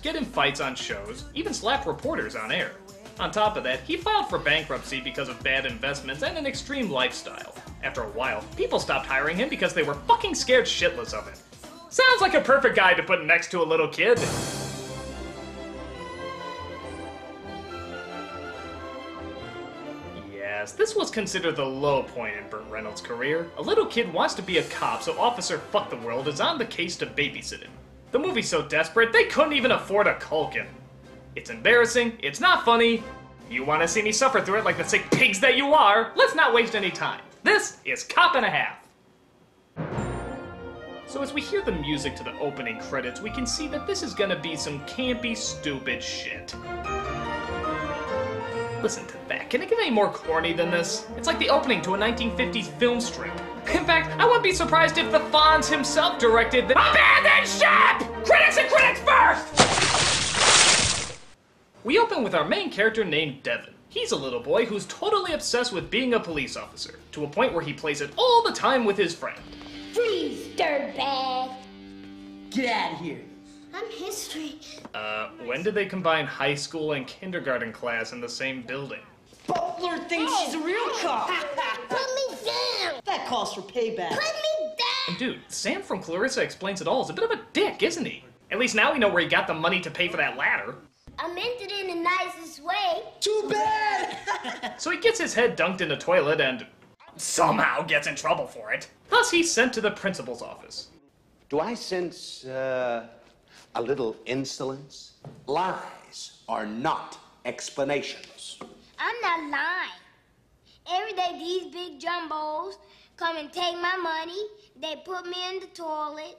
get in fights on shows, even slap reporters on air. On top of that, he filed for bankruptcy because of bad investments and an extreme lifestyle. After a while, people stopped hiring him because they were fucking scared shitless of him. Sounds like a perfect guy to put next to a little kid. Yes, this was considered the low point in Burt Reynolds' career. A little kid wants to be a cop, so Officer Fuck the World is on the case to babysit him. The movie's so desperate, they couldn't even afford a Culkin. It's embarrassing, it's not funny. You want to see me suffer through it like the sick pigs that you are? Let's not waste any time. This is Cop and a Half. So as we hear the music to the opening credits, we can see that this is gonna be some campy, stupid shit. Listen to that. Can it get any more corny than this? It's like the opening to a 1950s film strip. In fact, I wouldn't be surprised if the Fonz himself directed the Abandoned Ship! Critics and critics first! We open with our main character named Devin. He's a little boy who's totally obsessed with being a police officer, to a point where he plays it all the time with his friend. Freeze, dirtbag! Get out of here! I'm history. When did they combine high school and kindergarten class in the same building? Butler thinks she's a real cop! Put me down! That calls for payback. Put me down! And dude, Sam from Clarissa Explains It All is a bit of a dick, isn't he? At least now we know where he got the money to pay for that ladder. I meant it in the nicest way. Too bad! So he gets his head dunked in the toilet and somehow gets in trouble for it. Thus he's sent to the principal's office. Do I sense, a little insolence? Lies are not explanations. I'm not lying. Every day these big jumbos come and take my money, they put me in the toilet,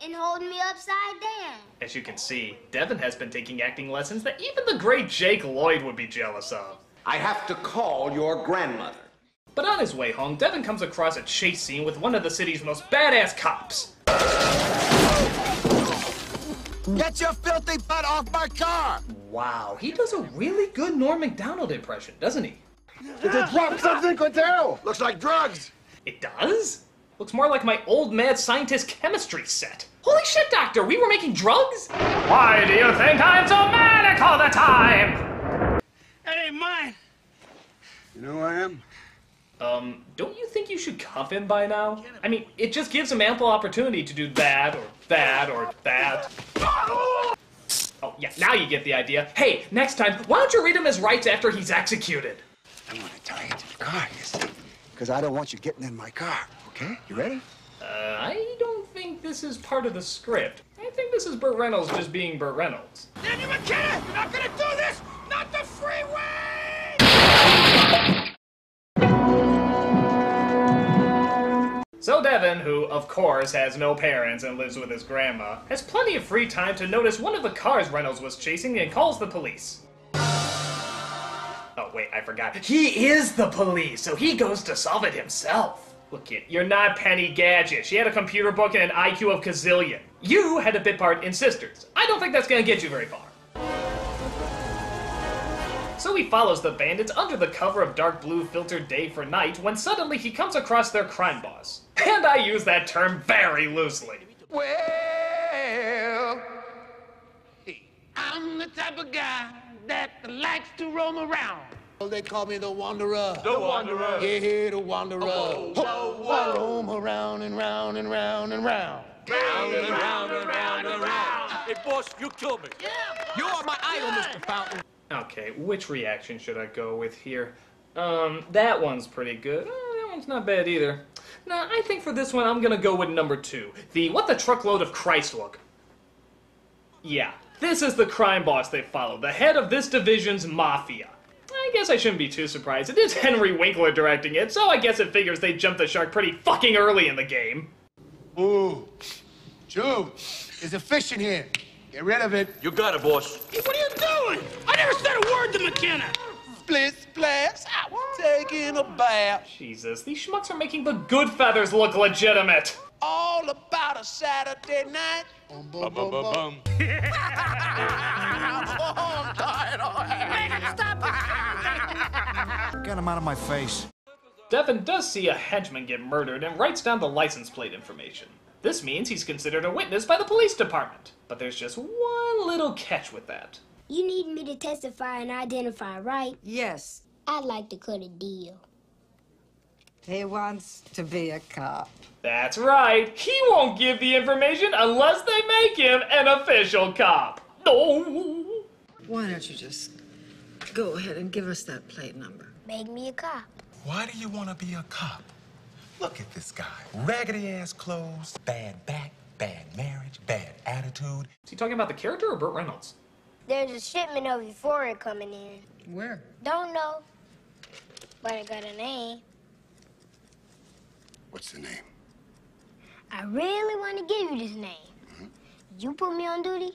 and hold me upside down. As you can see, Devin has been taking acting lessons that even the great Jake Lloyd would be jealous of. I have to call your grandmother. But on his way home, Devin comes across a chase scene with one of the city's most badass cops. Get your filthy butt off my car! Wow, he does a really good Norm Macdonald impression, doesn't he? They dropped something, Quintero! Looks like drugs! It does? Looks more like my old mad scientist chemistry set. Holy shit, Doctor, we were making drugs? Why do you think I'm so manic all the time? That ain't mine. You know who I am? Don't you think you should cuff him by now? I mean, it just gives him ample opportunity to do that, or that, or that. Oh, yeah, now you get the idea. Hey, next time, why don't you read him his rights after he's executed? I'm gonna tie you to the car, you see? Because I don't want you getting in my car, okay? You ready? I don't think this is part of the script. I think this is Burt Reynolds just being Burt Reynolds. Danny McKenna, you're not gonna do this! Not the freeway! So Devin, who, of course, has no parents and lives with his grandma, has plenty of free time to notice one of the cars Reynolds was chasing and calls the police. Oh, wait, I forgot. He is the police, so he goes to solve it himself. Look, kid, you're not Penny Gadget. She had a computer book and an IQ of gazillion. You had a bit part in Sisters. I don't think that's gonna get you very far. So he follows the bandits under the cover of dark blue filtered day for night when suddenly he comes across their crime boss. And I use that term very loosely. Well, hey, I'm the type of guy that likes to roam around. They call me the Wanderer. The Wanderer. Yeah, the Wanderer. Whoa, whoa, whoa. I roam around and round and round and round. Round and round and round and round. Hey, boss, you killed me. Yeah. You are my idol, Mr. Fountain. Okay, which reaction should I go with here? That one's pretty good. That one's not bad either. Nah, I think for this one I'm gonna go with number 2. The what the truckload of Christ look. Yeah, this is the crime boss they follow, the head of this division's mafia. I guess I shouldn't be too surprised. It is Henry Winkler directing it, so I guess it figures they jumped the shark pretty fucking early in the game. Ooh. Jude, there's a fish in here. Get rid of it. You got it, boss. Hey, what are you doing? I never said a word to McKenna. Split splash, taking a bath. Jesus, these schmucks are making the good feathers look legitimate. All about a Saturday night. Boom, boom, boom, boom. Get him out of my face. Devin does see a henchman get murdered and writes down the license plate information. This means he's considered a witness by the police department. But there's just one little catch with that. You need me to testify and identify, right? Yes. I'd like to cut a deal. He wants to be a cop. That's right. He won't give the information unless they make him an official cop. No. Why don't you just go ahead and give us that plate number? Make me a cop. Why do you want to be a cop? Look at this guy. Raggedy-ass clothes, bad back, bad marriage, bad attitude. Is he talking about the character or Burt Reynolds? There's a shipment of euphoria coming in. Where? Don't know, but I got a name. What's the name? I really want to give you this name. You put me on duty,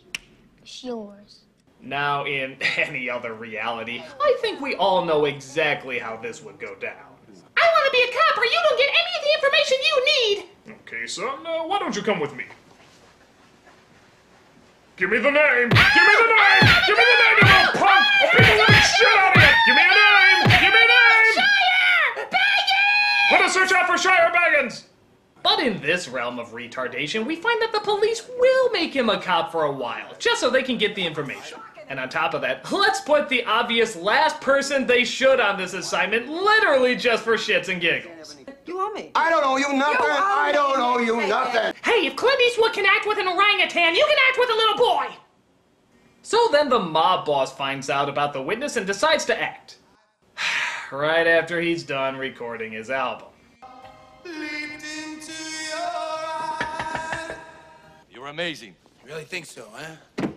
it's yours. Now, in any other reality, I think we all know exactly how this would go down. I want to be a cop or you don't get any of the information you need! Okay, son, why don't you come with me? Give me the name! Give me the name! Give me the name, you little punk! I'll beat the living shit out of you! Give me a name! Give me a name! Shire! Baggins! Put a search out for Shire Baggins! But in this realm of retardation, we find that the police will make him a cop for a while, just so they can get the information. And on top of that, let's put the obvious last person they should on this assignment, literally just for shits and giggles. You owe me. I don't owe you nothing. I don't owe you nothing. Hey, if Clint Eastwood can act with an orangutan, you can act with a little boy! So then the mob boss finds out about the witness and decides to act. Right after he's done recording his album. You're amazing. Really think so, huh?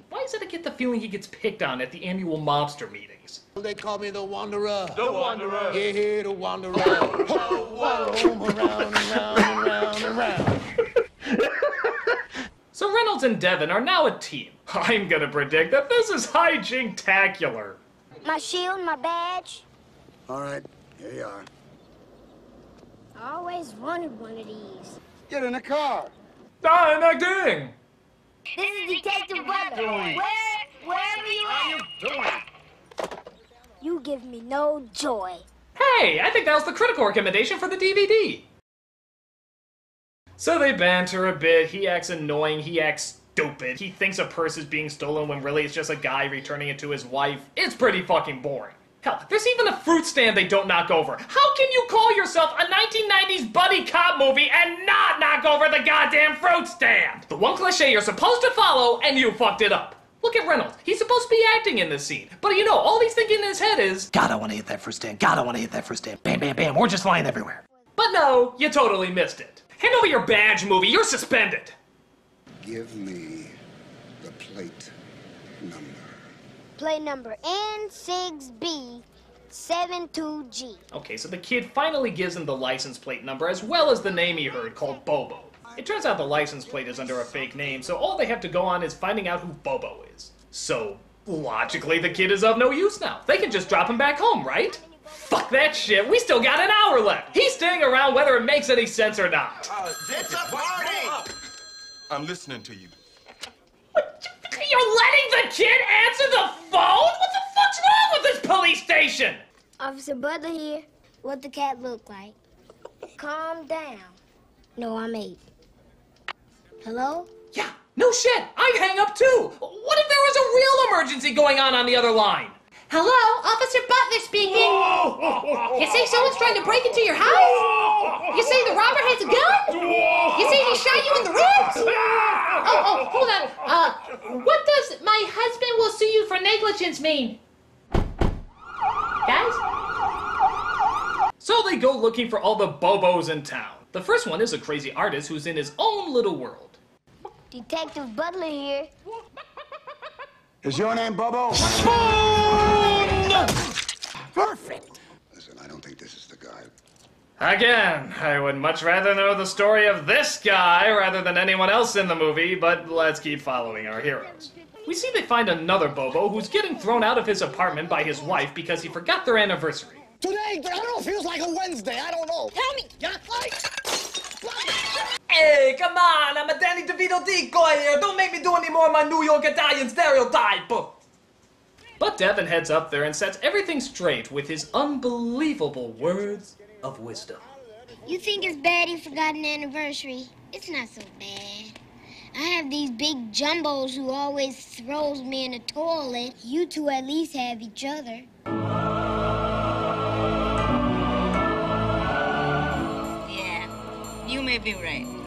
Why is it I get the feeling he gets picked on at the annual mobster meetings? They call me the Wanderer. The Wanderer. Yeah, the Wanderer. Roam around and round and round and round. So Reynolds and Devin are now a team. I'm gonna predict that this is hijink-tacular. My shield, my badge. All right, here you are. I always wanted one of these. Get in the car. I'm acting! This is Detective Butler. Wherever you are. You give me no joy. Hey, I think that was the critical recommendation for the DVD. So they banter a bit, he acts annoying, he acts stupid, he thinks a purse is being stolen when really it's just a guy returning it to his wife. It's pretty fucking boring. Hell, there's even a fruit stand they don't knock over. How can you call yourself a 1990s buddy cop movie and not knock over the goddamn fruit stand? The one cliche you're supposed to follow, and you fucked it up. Look at Reynolds. He's supposed to be acting in this scene. But you know, all he's thinking in his head is, God, I want to hit that fruit stand. God, I want to hit that fruit stand. Bam, bam, bam. We're just flying everywhere. But no, you totally missed it. Hand over your badge, movie. You're suspended. Give me the plate number. Plate number N6B72G. Okay, so the kid finally gives him the license plate number as well as the name he heard called Bobo. It turns out the license plate is under a fake name, so all they have to go on is finding out who Bobo is. So, logically, the kid is of no use now. They can just drop him back home, right? Fuck that shit, we still got an hour left. He's staying around whether it makes any sense or not. It's a party! I'm listening to you. You're letting the kid answer the phone? What the fuck's wrong with this police station? Officer Butler here. What the cat look like? Calm down. No, I'm 8. Hello? Yeah, no shit, I'd hang up too. What if there was a real emergency going on the other line? Hello, Officer Butler speaking. You say someone's trying to break into your house? You say the robber has a gun? You say he shot you in the ribs? Oh, hold on. What does my husband will sue you for negligence mean? Guys? So they go looking for all the Bobos in town. The first one is a crazy artist who's in his own little world. Detective Butler here. Is your name Bobo? Perfect. Listen, I don't think this is the guy. Again, I would much rather know the story of this guy rather than anyone else in the movie, but let's keep following our heroes. We see they find another Bobo who's getting thrown out of his apartment by his wife because he forgot their anniversary. Today, I don't know, feels like a Wednesday. I don't know. Tell me. Yeah, Hey, come on, I'm a Danny DeVito decoy here. Don't make me do any more of my New York Italian stereotype. But Devin heads up there and sets everything straight with his unbelievable words of wisdom. You think it's bad he forgot an anniversary? It's not so bad. I have these big jumbos who always throws me in the toilet. You two at least have each other. Yeah, you may be right.